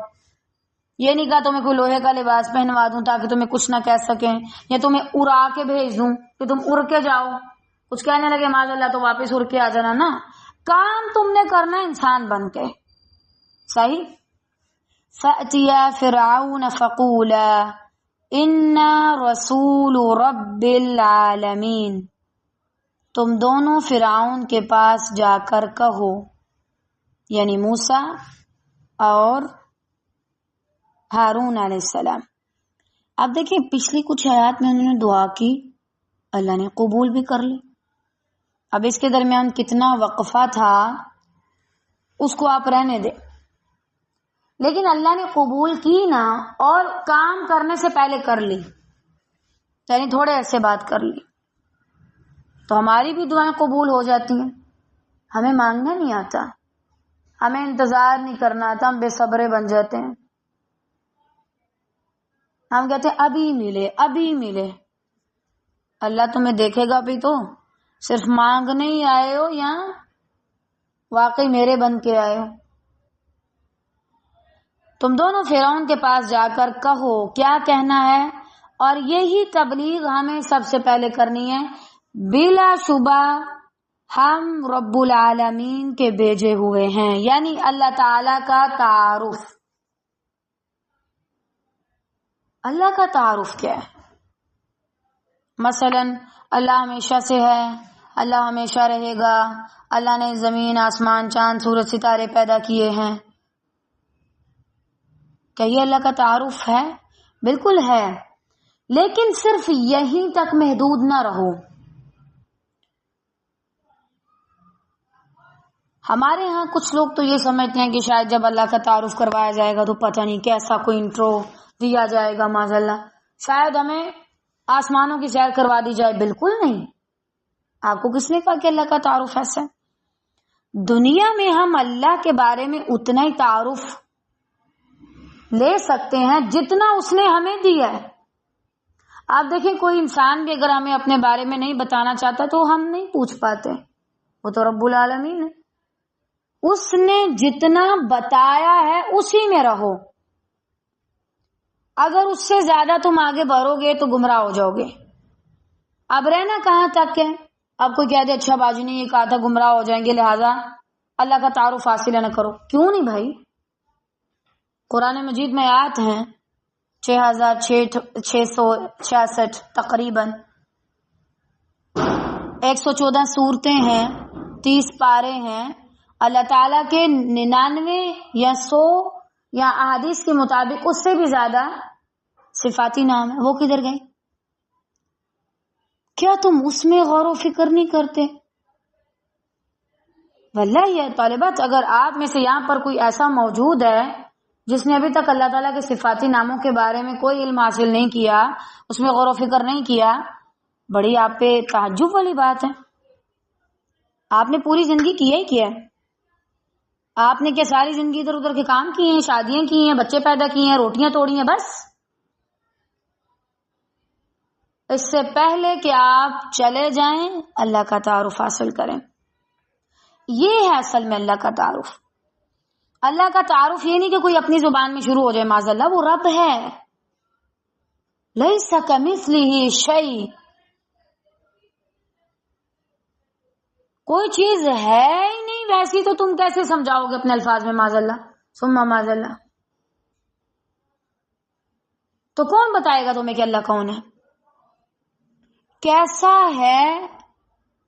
یہ نہیں کہا تمہیں کوئی لوہے کا لباس پہنوا دوں تاکہ تمہیں کچھ نہ کہہ سکیں، یا تمہیں اڑا کے بھیج دوں کہ تم اڑ کے جاؤ، کچھ کہنے لگے معاذ اللہ تو واپس اڑ کے آ جانا. نا، کام تم نے کرنا انسان بن کے. صحیح. فَأْتِيَا فِرْعَوْنَ فَقُولَا إِنَّا رَسُولُ رَبِّ الْعَالَمِينَ. تم دونوں فرعون کے پاس جا کر کہو، یعنی موسیٰ اور ہارون علیہ السلام. اب دیکھیں پچھلی کچھ آیات میں انہوں نے دعا کی، اللہ نے قبول بھی کر لی. اب اس کے درمیان کتنا وقفہ تھا اس کو آپ رہنے دیں، لیکن اللہ نے قبول کی نا، اور کام کرنے سے پہلے کر لی، یعنی تھوڑے عرصے بعد کر لی. تو ہماری بھی دعائیں قبول ہو جاتی ہیں. ہمیں مانگنا نہیں آتا، ہمیں انتظار نہیں کرنا آتا، ہم بے صبرے بن جاتے ہیں. ہم کہتے ہیں ابھی ملے ابھی ملے. اللہ تمہیں دیکھے گا بھی تو صرف مانگنے ہی آئے ہو یا واقعی میرے بن کے آئے ہو. تم دونوں فرعون کے پاس جا کر کہو، کیا کہنا ہے، اور یہی تبلیغ ہمیں سب سے پہلے کرنی ہے. بلا شبہ ہم رب العالمین کے بھیجے ہوئے ہیں، یعنی اللہ تعالی کا تعارف. اللہ کا تعارف کیا ہے؟ مثلا اللہ ہمیشہ سے ہے، اللہ ہمیشہ رہے گا، اللہ نے زمین آسمان چاند سورج ستارے پیدا کیے ہیں. کیا یہ اللہ کا تعارف ہے؟ بالکل ہے، لیکن صرف یہیں تک محدود نہ رہو. ہمارے ہاں کچھ لوگ تو یہ سمجھتے ہیں کہ شاید جب اللہ کا تعارف کروایا جائے گا تو پتہ نہیں کیسا کوئی انٹرو دیا جائے گا، معاذ اللہ شاید ہمیں آسمانوں کی سیر کروا دی جائے. بالکل نہیں. آپ کو کس نے کہا کہ اللہ کا تعارف ایسا ہے؟ دنیا میں ہم اللہ کے بارے میں اتنا ہی تعارف لے سکتے ہیں جتنا اس نے ہمیں دیا ہے. آپ دیکھیں کوئی انسان بھی اگر ہمیں اپنے بارے میں نہیں بتانا چاہتا تو ہم نہیں پوچھ پاتے، وہ تو رب العالمین ہے. اس نے جتنا بتایا ہے اسی میں رہو. اگر اس سے زیادہ تم آگے بڑھو گے تو گمراہ ہو جاؤ گے. اب رہنا کہاں تک ہے؟ اب کوئی کہہ دے اچھا باجی نے یہ کہا تھا گمراہ ہو جائیں گے لہذا اللہ کا تعارف حاصل نہ کرو. کیوں نہیں بھائی؟ قرآن مجید میں آیات ہیں 6666 تقریباً 114 صورتیں ہیں، 30 پارے ہیں. اللہ تعالیٰ کے 99 یا 100 یا احادیث کے مطابق اس سے بھی زیادہ صفاتی نام ہے. وہ کدھر گئے؟ کیا تم اس میں غور و فکر نہیں کرتے؟ واللہ یہ طالبات، اگر آپ میں سے یہاں پر کوئی ایسا موجود ہے جس نے ابھی تک اللہ تعالیٰ کے صفاتی ناموں کے بارے میں کوئی علم حاصل نہیں کیا، اس میں غور و فکر نہیں کیا، بڑی آپ پہ تعجب والی بات ہے. آپ نے پوری زندگی کیا ہی کیا ہے. آپ نے کیا ساری زندگی ادھر ادھر کے کام کیے ہیں، شادیاں کی ہیں، بچے پیدا کیے ہیں، روٹیاں توڑی ہیں، بس. اس سے پہلے کہ آپ چلے جائیں اللہ کا تعارف حاصل کریں. یہ ہے اصل میں اللہ کا تعارف. اللہ کا تعارف یہ نہیں کہ کوئی اپنی زبان میں شروع ہو جائے، معاذ اللہ، وہ رب ہے. لیس کمثلہ شیء، کوئی چیز ہے ہی نہیں ویسی تو تم کیسے سمجھاؤ گے اپنے الفاظ میں، معاذ اللہ ثم معاذ اللہ. تو کون بتائے گا تمہیں کہ اللہ کون ہے، کیسا ہے؟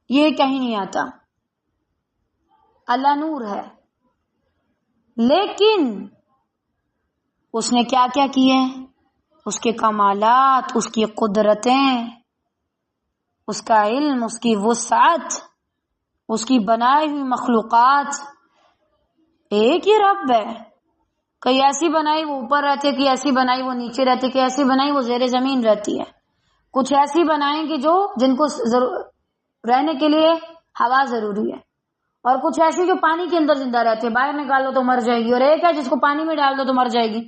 یہ کہیں نہیں آتا. اللہ نور ہے، لیکن اس نے کیا کیا کیے، اس کے کمالات، اس کی قدرتیں، اس کا علم، اس کی وسعت، اس کی بنائی ہوئی مخلوقات. ایک ہی رب ہے. کئی ایسی بنائی وہ اوپر رہتی ہے، کئی ایسی بنائی وہ نیچے رہتی ہے، کئی ایسی بنائی وہ زیر زمین رہتی ہے. کچھ ایسی بنائیں کہ جن کو رہنے کے لیے ہوا ضروری ہے، اور کچھ ایسی جو پانی کے اندر زندہ رہتے ہیں، باہر نکال دو تو مر جائے گی، اور ایک ہے جس کو پانی میں ڈال دو تو مر جائے گی.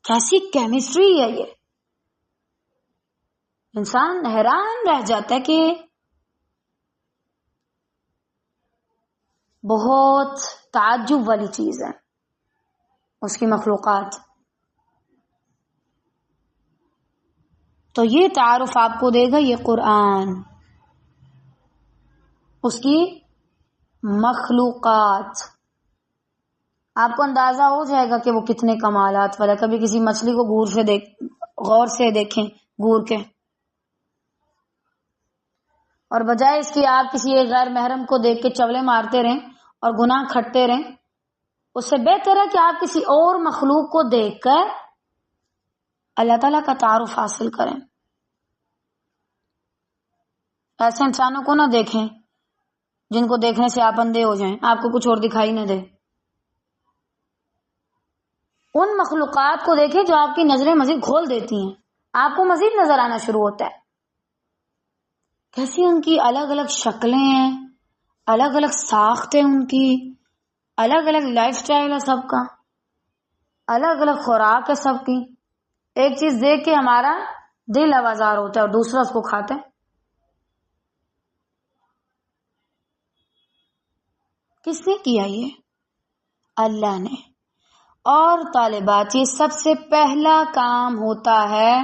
کیسی کیمسٹری ہے یہ! انسان حیران رہ جاتا ہے کہ بہت تعجب والی چیز ہے اس کی مخلوقات. تو یہ تعارف آپ کو دے گا یہ قرآن، اس کی مخلوقات، آپ کو اندازہ ہو جائے گا کہ وہ کتنے کمالات والا۔ کبھی کسی مچھلی کو غور سے دیکھیں، گور کے، اور بجائے اس کی آپ کسی ایک غیر محرم کو دیکھ کے چولے مارتے رہیں اور گناہ کھٹتے رہیں، اس سے بہتر ہے کہ آپ کسی اور مخلوق کو دیکھ کر اللہ تعالیٰ کا تعارف حاصل کریں۔ ایسے انسانوں کو نہ دیکھیں جن کو دیکھنے سے آپ اندھے ہو جائیں، آپ کو کچھ اور دکھائی نہ دے۔ ان مخلوقات کو دیکھیں جو آپ کی نظریں مزید کھول دیتی ہیں، آپ کو مزید نظر آنا شروع ہوتا ہے۔ کیسی ان کی الگ الگ شکلیں ہیں، الگ الگ ساخت ہے ان کی، الگ الگ لائف سٹائل ہے سب کا، الگ الگ خوراک ہے سب کی۔ ایک چیز دیکھ کے ہمارا دل آوازار ہوتا ہے اور دوسرا اس کو کھاتا ہے۔ کس نے کیا یہ؟ اللہ نے۔ اور طالبات، یہ سب سے پہلا کام ہوتا ہے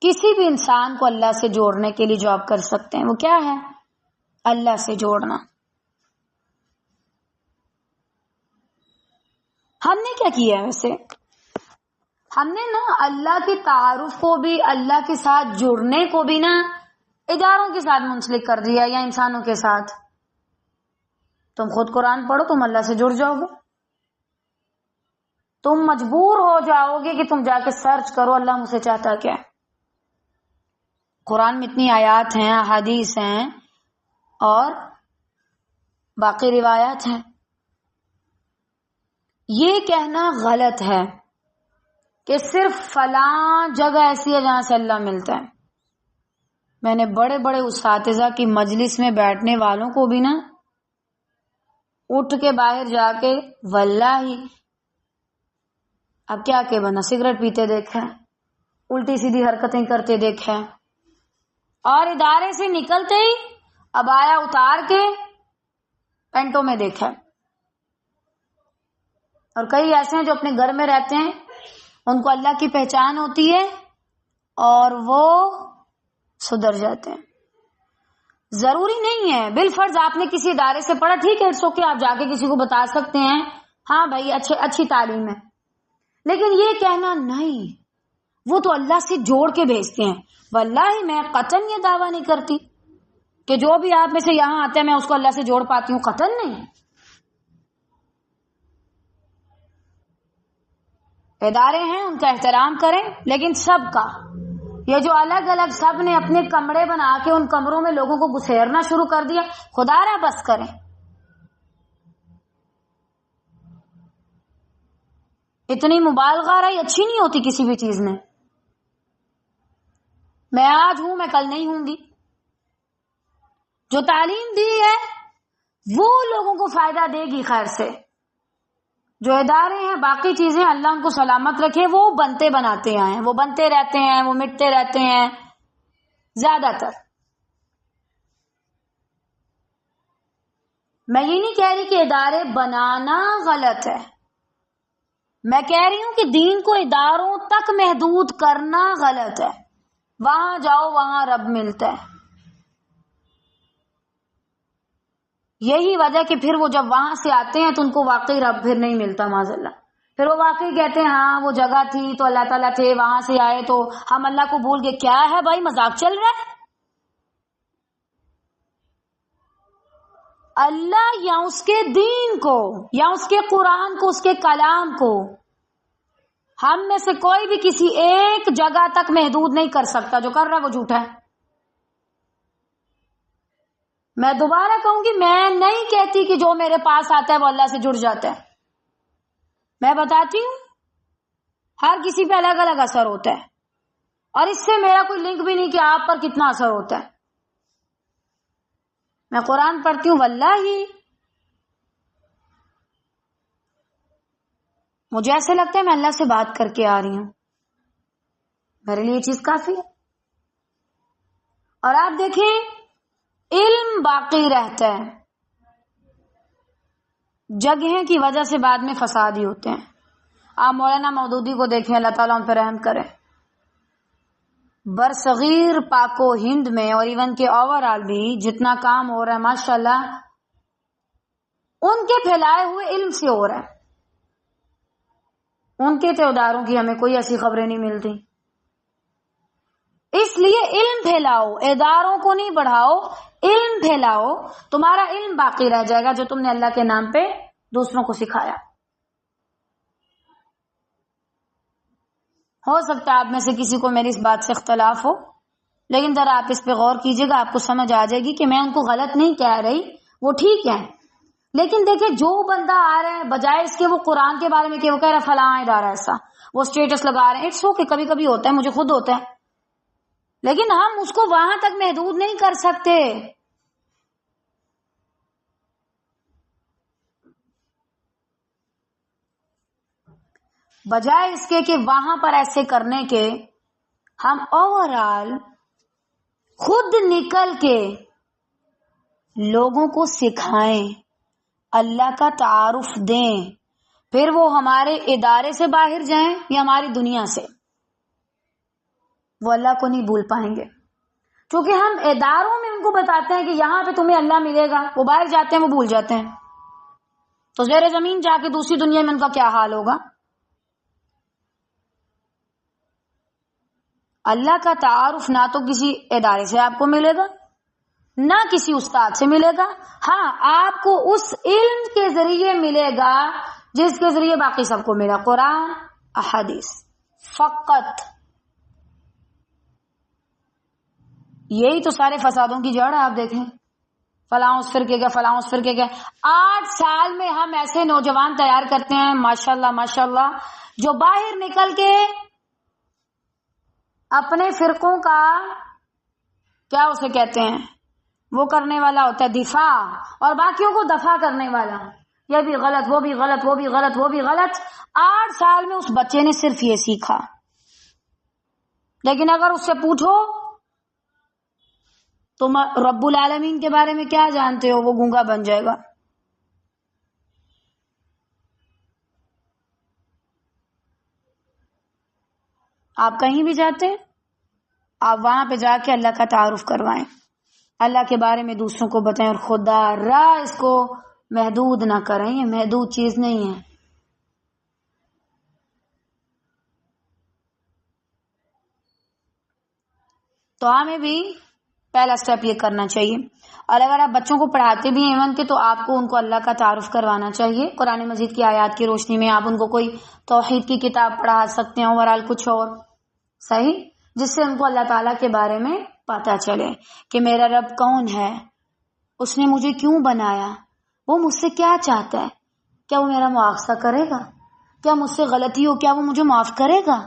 کسی بھی انسان کو اللہ سے جوڑنے کے لیے جو آپ کر سکتے ہیں، وہ کیا ہے؟ اللہ سے جوڑنا۔ ہم نے کیا کیا ہے ویسے؟ ہم نے نا اللہ کے تعارف کو بھی، اللہ کے ساتھ جڑنے کو بھی نا اداروں کے ساتھ منسلک کر دیا، یا انسانوں کے ساتھ۔ تم خود قرآن پڑھو، تم اللہ سے جڑ جاؤ گے۔ تم مجبور ہو جاؤ گے کہ تم جا کے سرچ کرو اللہ مجھ سے چاہتا کیا ہے۔ قرآن میں اتنی آیات ہیں، احادیث ہیں اور باقی روایات ہیں۔ یہ کہنا غلط ہے کہ صرف فلاں جگہ ایسی ہے جہاں سے اللہ ملتا ہے۔ میں نے بڑے بڑے اساتذہ کی مجلس میں بیٹھنے والوں کو بھی نا اٹھ کے باہر جا کے واللہ اب کیا کہ بنا سگریٹ پیتے دیکھا ہے، الٹی سیدھی حرکتیں کرتے دیکھا ہے، اور ادارے سے نکلتے ہی عبایا اتار کے پینٹوں میں دیکھا ہے۔ اور کئی ایسے ہیں جو اپنے گھر میں رہتے ہیں، ان کو اللہ کی پہچان ہوتی ہے اور وہ سدھر جاتے ہیں۔ ضروری نہیں ہے بالفرض آپ نے کسی ادارے سے پڑھا، ٹھیک ہے، اٹس اوکے، آپ جا کے کسی کو بتا سکتے ہیں ہاں بھائی اچھی تعلیم ہے، لیکن یہ کہنا نہیں، وہ تو اللہ سے جوڑ کے بھیجتے ہیں۔ واللہ میں قطعاً یہ دعویٰ نہیں کرتی کہ جو بھی آپ میں سے یہاں آتا ہے میں اس کو اللہ سے جوڑ پاتی ہوں، قطعاً نہیں۔ ادارے ہیں ان کا احترام کریں، لیکن سب کا، یہ جو الگ الگ سب نے اپنے کمرے بنا کے ان کمروں میں لوگوں کو گھسیرنا شروع کر دیا، خدا را بس کریں۔ اتنی مبالغہ رائی اچھی نہیں ہوتی کسی بھی چیز میں۔ میں آج ہوں، میں کل نہیں ہوں گی۔ جو تعلیم دی ہے وہ لوگوں کو فائدہ دے گی خیر سے۔ جو ادارے ہیں، باقی چیزیں اللہ ان کو سلامت رکھے، وہ بنتے بناتے آئے ہیں، وہ بنتے رہتے ہیں، وہ مٹتے رہتے ہیں زیادہ تر۔ میں یہ نہیں کہہ رہی کہ ادارے بنانا غلط ہے، میں کہہ رہی ہوں کہ دین کو اداروں تک محدود کرنا غلط ہے۔ وہاں جاؤ وہاں رب ملتا ہے۔ یہی وجہ کہ پھر وہ جب وہاں سے آتے ہیں تو ان کو واقعی رب پھر نہیں ملتا معاذ اللہ۔ پھر وہ واقعی کہتے ہیں ہاں وہ جگہ تھی تو اللہ تعالیٰ تھے، وہاں سے آئے تو ہم اللہ کو بھول گئے۔ کیا ہے بھائی، مذاق چل رہا ہے؟ اللہ یا اس کے دین کو یا اس کے قرآن کو، اس کے کلام کو ہم میں سے کوئی بھی کسی ایک جگہ تک محدود نہیں کر سکتا۔ جو کر رہا ہے وہ جھوٹا ہے۔ میں دوبارہ کہوں گی، میں نہیں کہتی کہ جو میرے پاس آتا ہے وہ اللہ سے جڑ جاتا ہے۔ میں بتاتی ہوں ہر کسی پہ الگ الگ اثر ہوتا ہے، اور اس سے میرا کوئی لنک بھی نہیں کہ آپ پر کتنا اثر ہوتا ہے۔ میں قرآن پڑھتی ہوں، واللہ مجھے ایسے لگتا ہے میں اللہ سے بات کر کے آ رہی ہوں، میرے لیے یہ چیز کافی ہے۔ اور آپ دیکھیں علم باقی رہتا ہے، جگہیں کی وجہ سے بعد میں فساد ہی ہوتے ہیں۔ آپ مولانا مودودی کو دیکھیں، اللہ تعالیٰ ان پہ رحم کرے۔ برصغیر پاک و ہند میں اور ایون کے اوور آل بھی جتنا کام ہو رہا ہے ماشاءاللہ ان کے پھیلائے ہوئے علم سے ہو رہا ہے. ان کے اداروں کی ہمیں کوئی ایسی خبریں نہیں ملتی. اس لیے علم پھیلاؤ، اداروں کو نہیں بڑھاؤ، علم پھیلاؤ. تمہارا علم باقی رہ جائے گا جو تم نے اللہ کے نام پہ دوسروں کو سکھایا. ہو سکتا ہے آپ میں سے کسی کو میری اس بات سے اختلاف ہو، لیکن ذرا آپ اس پہ غور کیجیے گا، آپ کو سمجھ آ جائے گی کہ میں ان کو غلط نہیں کہہ رہی، وہ ٹھیک ہے. لیکن دیکھیں جو بندہ آ رہا ہے بجائے اس کے وہ قرآن کے بارے میں کہ وہ کہہ رہا ہے فلاں ادارہ ایسا، وہ اسٹیٹس لگا رہے ہیں، اٹس اوکے، کبھی کبھی ہوتا ہے، مجھے خود ہوتا ہے، لیکن ہم اس کو وہاں تک محدود نہیں کر سکتے. بجائے اس کے کہ وہاں پر ایسے کرنے کے ہم اوور آل خود نکل کے لوگوں کو سکھائیں، اللہ کا تعارف دیں، پھر وہ ہمارے ادارے سے باہر جائیں یا ہماری دنیا سے، وہ اللہ کو نہیں بھول پائیں گے. کیونکہ ہم اداروں میں ان کو بتاتے ہیں کہ یہاں پہ تمہیں اللہ ملے گا، وہ باہر جاتے ہیں وہ بھول جاتے ہیں. تو زیر زمین جا کے دوسری دنیا میں ان کا کیا حال ہوگا. اللہ کا تعارف نہ تو کسی ادارے سے آپ کو ملے گا، نہ کسی استاد سے ملے گا. ہاں آپ کو اس علم کے ذریعے ملے گا جس کے ذریعے باقی سب کو ملا، قرآن احادیث فقط. یہی تو سارے فسادوں کی جڑ ہے. آپ دیکھیں فلاں اس فرقے کا، فلاں اس فرقے کا. 8 سال میں ہم ایسے نوجوان تیار کرتے ہیں ماشاءاللہ ماشاءاللہ جو باہر نکل کے اپنے فرقوں کا کیا اسے کہتے ہیں وہ کرنے والا ہوتا ہے دفاع، اور باقیوں کو دفاع کرنے والا. یہ بھی غلط، وہ بھی غلط، وہ بھی غلط، وہ بھی غلط. 8 سال میں اس بچے نے صرف یہ سیکھا. لیکن اگر اس سے پوچھو تم رب العالمین کے بارے میں کیا جانتے ہو، وہ گونگا بن جائے گا. آپ کہیں بھی جاتے ہیں آپ وہاں پہ جا کے اللہ کا تعارف کروائیں، اللہ کے بارے میں دوسروں کو بتائیں، اور خدا را اس کو محدود نہ کریں. یہ محدود چیز نہیں ہے. تو ہمیں بھی پہلا سٹیپ یہ کرنا چاہیے. اور اگر آپ بچوں کو پڑھاتے بھی ہیں ایون کے تو آپ کو ان کو اللہ کا تعارف کروانا چاہیے. قرآن مجید کی آیات کی روشنی میں آپ ان کو کوئی توحید کی کتاب پڑھا سکتے ہیں، اوورال کچھ اور صحیح، جس سے ان کو اللہ تعالیٰ کے بارے میں پتا چلے کہ میرا رب کون ہے، اس نے مجھے کیوں بنایا، وہ مجھ سے کیا چاہتا ہے، کیا وہ میرا مواخذہ کرے گا، کیا مجھ سے غلطی ہو کیا وہ مجھے معاف کرے گا،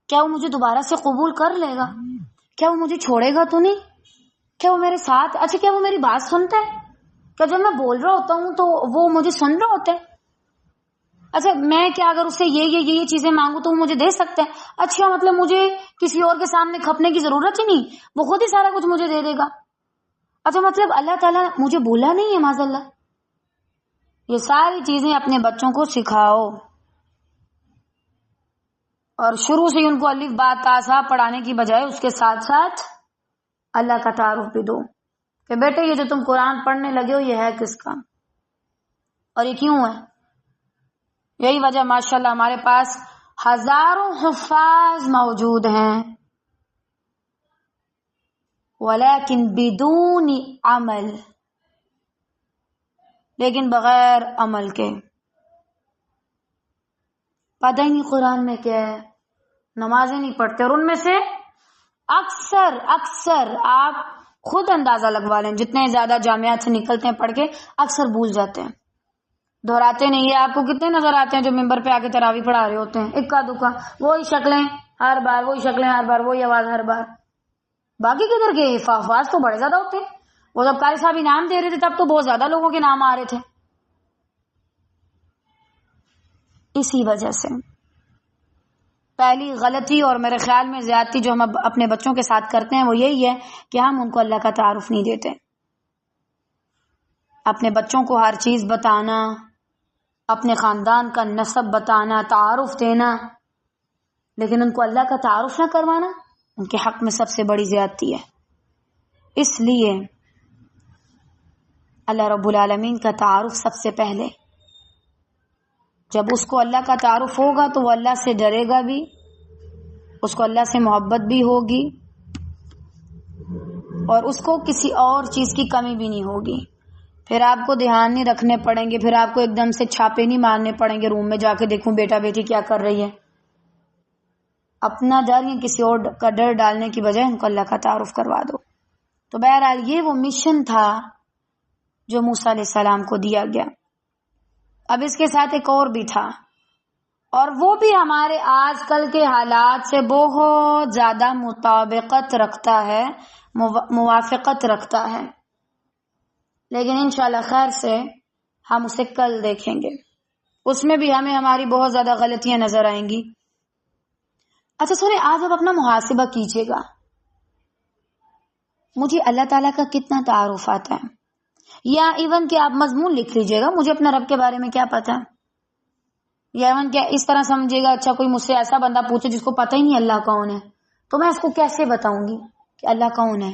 کیا وہ مجھے دوبارہ سے قبول کر لے گا، کیا وہ مجھے چھوڑے گا تو نہیں، کیا وہ میرے ساتھ، اچھا کیا وہ میری بات سنتا ہے، کیا جب میں بول رہا ہوتا ہوں تو وہ مجھے سن رہا ہوتا ہے، اچھا میں کیا اگر اس سے یہ چیزیں مانگوں تو وہ مجھے دے سکتا ہے، اچھا مطلب مجھے کسی اور کے سامنے کھپنے کی ضرورت ہی نہیں، وہ خود ہی سارا کچھ مجھے دے دے گا. اچھا مطلب اللہ تعالیٰ مجھے بولا نہیں ہے معاذ اللہ. یہ ساری چیزیں اپنے بچوں کو سکھاؤ اور شروع سے ان کو الف با تا سا پڑھانے کی بجائے اس کے ساتھ ساتھ اللہ کا تعارف بھی دو کہ بیٹے یہ جو تم قرآن پڑھنے لگے ہو یہ ہے کس کا اور یہ کیوں ہے. یہی وجہ ماشاءاللہ ہمارے پاس ہزاروں حفاظ موجود ہیں ولیکن بدون عمل، لیکن بغیر عمل کے. پتہ ہی نہیں قرآن میں کیا ہے، نمازیں نہیں پڑھتے، اور ان میں سے اکثر آپ خود اندازہ لگوا لیں جتنے زیادہ جامعات سے نکلتے ہیں پڑھ کے اکثر بھول جاتے ہیں، دہراتے نہیں. یہ آپ کو کتنے نظر آتے ہیں جو ممبر پہ آ کے تراویح پڑھا رہے ہوتے ہیں، اکا دکا وہی شکلیں ہر بار، وہی آواز ہر بار. باقی کدھر کے حفاظ تو بڑے زیادہ ہوتے ہیں. وہ جب قاری صاحب انعام دے رہے تھے تب تو بہت زیادہ لوگوں کے نام آ رہے تھے. اسی وجہ سے پہلی غلطی اور میرے خیال میں زیادتی جو ہم اپنے بچوں کے ساتھ کرتے ہیں وہ یہی ہے کہ ہم ان کو اللہ کا تعارف نہیں دیتے. اپنے بچوں کو ہر چیز بتانا، اپنے خاندان کا نسب بتانا، تعارف دینا، لیکن ان کو اللہ کا تعارف نہ کروانا، ان کے حق میں سب سے بڑی زیادتی ہے. اس لیے اللہ رب العالمین کا تعارف سب سے پہلے. جب اس کو اللہ کا تعارف ہوگا تو وہ اللہ سے ڈرے گا بھی، اس کو اللہ سے محبت بھی ہوگی، اور اس کو کسی اور چیز کی کمی بھی نہیں ہوگی. پھر آپ کو دھیان نہیں رکھنے پڑیں گے، پھر آپ کو ایک دم سے چھاپے نہیں مارنے پڑیں گے روم میں جا کے دیکھوں بیٹا بیٹی کیا کر رہی ہے. اپنا ڈر یا کسی اور کا ڈر ڈالنے کی بجائے ان کو اللہ کا تعارف کروا دو. تو بہرحال یہ وہ مشن تھا جو موسیٰ علیہ السلام کو دیا گیا. اب اس کے ساتھ ایک اور بھی تھا، اور وہ بھی ہمارے آج کل کے حالات سے بہت زیادہ مطابقت رکھتا ہے، موافقت رکھتا ہے، لیکن انشاءاللہ خیر سے ہم اسے کل دیکھیں گے. اس میں بھی ہمیں ہماری بہت زیادہ غلطیاں نظر آئیں گی. اچھا سنیں، آج آپ اپنا محاسبہ کیجئے گا. مجھے اللہ تعالیٰ کا کتنا تعارف آتا ہے، یا ایون کہ آپ مضمون لکھ لیجئے گا مجھے اپنا رب کے بارے میں کیا پتا ہے، یا ایون کیا اس طرح سمجھے گا اچھا کوئی مجھ سے ایسا بندہ پوچھے جس کو پتہ ہی نہیں اللہ کون ہے، تو میں اس کو کیسے بتاؤں گی کہ اللہ کون ہے.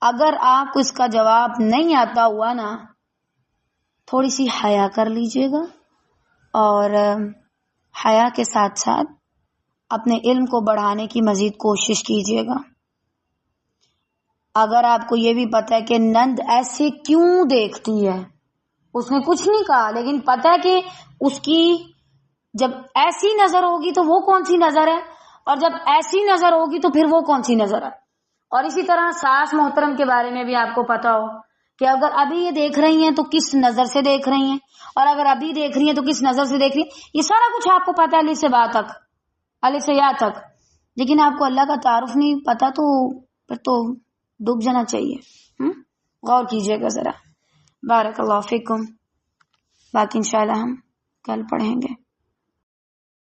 اگر آپ کو اس کا جواب نہیں آتا ہوا نا، تھوڑی سی حیا کر لیجئے گا، اور حیا کے ساتھ ساتھ اپنے علم کو بڑھانے کی مزید کوشش کیجئے گا. اگر آپ کو یہ بھی پتا ہے کہ نند ایسے کیوں دیکھتی ہے، اس نے کچھ نہیں کہا لیکن پتا ہے کہ اس کی جب ایسی نظر ہوگی تو وہ کون سی نظر ہے، اور جب ایسی نظر ہوگی تو پھر وہ کون سی نظر ہے. اور اسی طرح ساس محترم کے بارے میں بھی آپ کو پتا ہو کہ اگر ابھی یہ دیکھ رہی ہیں تو کس نظر سے دیکھ رہی ہیں، اور اگر ابھی دیکھ رہی ہیں تو کس نظر سے دیکھ رہی ہیں. یہ سارا کچھ آپ کو پتا ہے الف سے با تک، الف سے یا تک، لیکن آپ کو اللہ کا تعارف نہیں پتا تو پھر تو ڈوب جانا چاہیے. غور کیجئے گا ذرا. بارک اللہ فیکم. باقی انشاءاللہ ہم کل پڑھیں گے.